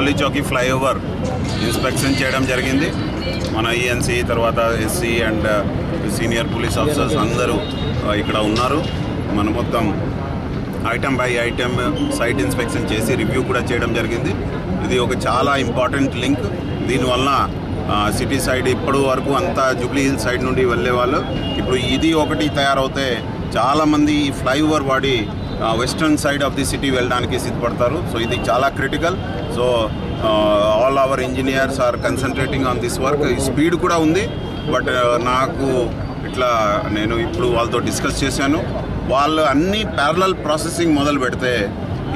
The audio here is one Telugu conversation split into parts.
గోలీ చౌకీ ఫ్లైఓవర్ ఇన్స్పెక్షన్ చేయడం జరిగింది. మన ఈఎన్సీ తర్వాత SC and senior police officers అందరూ ఇక్కడ ఉన్నారు. మనం మొత్తం item by item site inspection చేసి రివ్యూ కూడా చేయడం జరిగింది. ఇది ఒక చాలా ఇంపార్టెంట్ లింక్. దీనివల్ల సిటీ సైడ్ ఇప్పటి వరకు అంతా జూబ్లీ హిల్స్ సైడ్ నుండి వెళ్ళేవాళ్ళు ఇప్పుడు ఇది ఒకటి తయారవుతే చాలామంది ఈ ఫ్లైఓవర్ వాడి western side of the city వెళ్ళడానికి సిద్ధపడతారు. సో ఇది చాలా critical. So all our engineers are concentrating on this work. Speed కూడా ఉంది, బట్ నాకు ఇట్లా నేను ఇప్పుడు వాళ్ళతో డిస్కస్ చేశాను. వాళ్ళు అన్ని ప్యారలల్ ప్రాసెసింగ్ మొదలు పెడితే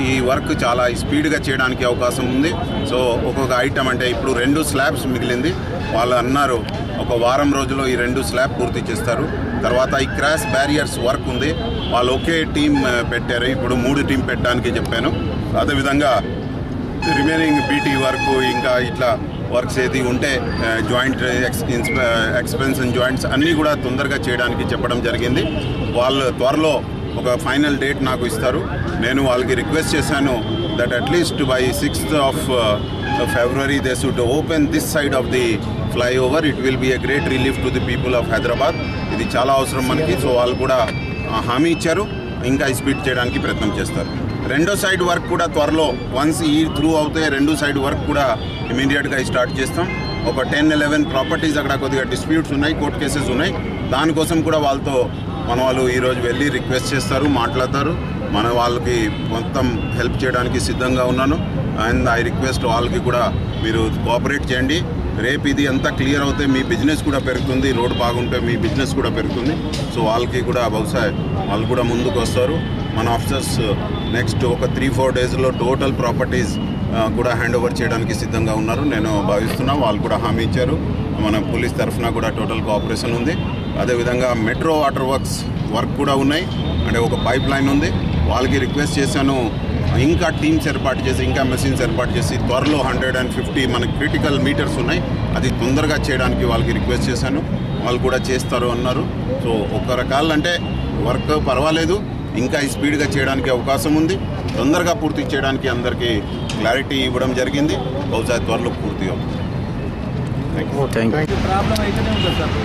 ఈ వర్క్ చాలా స్పీడ్గా చేయడానికి అవకాశం ఉంది. సో ఒక్కొక్క ఐటమ్ అంటే ఇప్పుడు 2 స్లాబ్స్ మిగిలింది. వాళ్ళు అన్నారు ఒక వారం రోజుల్లో ఈ 2 స్లాబ్ పూర్తి చేస్తారు. తర్వాత ఈ క్రాష్ బ్యారియర్స్ వర్క్ ఉంది. వాళ్ళు ఒకే టీం పెట్టారు. ఇప్పుడు 3 టీం పెట్టడానికి చెప్పాను. అదేవిధంగా రిమైనింగ్ బీటీ వర్క్ ఇంకా ఇట్లా వర్క్స్ ఏది ఉంటే జాయింట్ ఎక్స్పెన్షన్ జాయింట్స్ అన్నీ కూడా తొందరగా చేయడానికి చెప్పడం జరిగింది. వాళ్ళు త్వరలో ఒక ఫైనల్ డేట్ నాకు ఇస్తారు. నేను వాళ్ళకి రిక్వెస్ట్ చేశాను that at least by 6th of February they should open this side of the flyover. It will be a great relief to the people of Hyderabad. ఇది చాలా అవసరం మనకి. సో వాళ్ళు కూడా హామీ ఇచ్చారు, ఇంకా స్పీడ్ చేయడానికి ప్రయత్నం చేస్తారు. రెండో సైడ్ వర్క్ కూడా త్వరలో వన్స్ ఈ త్రూ అవుతే 2 సైడ్ వర్క్ కూడా ఇమీడియట్గా స్టార్ట్ చేస్తాం. ఒక 10-11 ప్రాపర్టీస్ అక్కడ కొద్దిగా డిస్ప్యూట్స్ ఉన్నాయి, కోర్ట్ కేసెస్ ఉన్నాయి. దానికోసం కూడా వాళ్ళతో మన వాళ్ళు ఈరోజు వెళ్ళి రిక్వెస్ట్ చేస్తారు, మాట్లాడతారు. మన వాళ్ళకి మొత్తం హెల్ప్ చేయడానికి సిద్ధంగా ఉన్నాను. అండ్ ఐ రిక్వెస్ట్ వాళ్ళకి కూడా మీరు కోఆపరేట్ చేయండి. రేపు ఇది అంతా క్లియర్ అవుతే మీ బిజినెస్ కూడా పెరుగుతుంది. రోడ్ బాగుంటే మీ బిజినెస్ కూడా పెరుగుతుంది. సో వాళ్ళకి కూడా బహుశా వాళ్ళు కూడా ముందుకు వస్తారు. మన ఆఫీసర్స్ నెక్స్ట్ ఒక 3-4 డేస్లో టోటల్ ప్రాపర్టీస్ కూడా హ్యాండ్ ఓవర్ చేయడానికి సిద్ధంగా ఉన్నారు. నేను భావిస్తున్నా వాళ్ళు కూడా హామీ ఇచ్చారు. మన పోలీస్ తరఫున కూడా టోటల్ కోఆపరేషన్ ఉంది. అదేవిధంగా మెట్రో వాటర్ వర్క్ కూడా ఉన్నాయి. అంటే ఒక పైప్ లైన్ ఉంది. వాళ్ళకి రిక్వెస్ట్ చేశాను ఇంకా టీమ్స్ ఏర్పాటు చేసి ఇంకా మెషిన్స్ ఏర్పాటు చేసి త్వరలో 150 మనకి క్రిటికల్ మీటర్స్ ఉన్నాయి, అది తొందరగా చేయడానికి వాళ్ళకి రిక్వెస్ట్ చేశాను. వాళ్ళు కూడా చేస్తారు అన్నారు. సో ఒక రకాలు అంటే వర్క్ పర్వాలేదు, ఇంకా స్పీడ్గా చేయడానికి అవకాశం ఉంది. తొందరగా పూర్తి చేయడానికి అందరికీ క్లారిటీ ఇవ్వడం జరిగింది. బహుశా త్వరలో పూర్తి అవుతుంది. Thank you. ప్రాబ్లం అయితేనే ఉంటుంది సార్.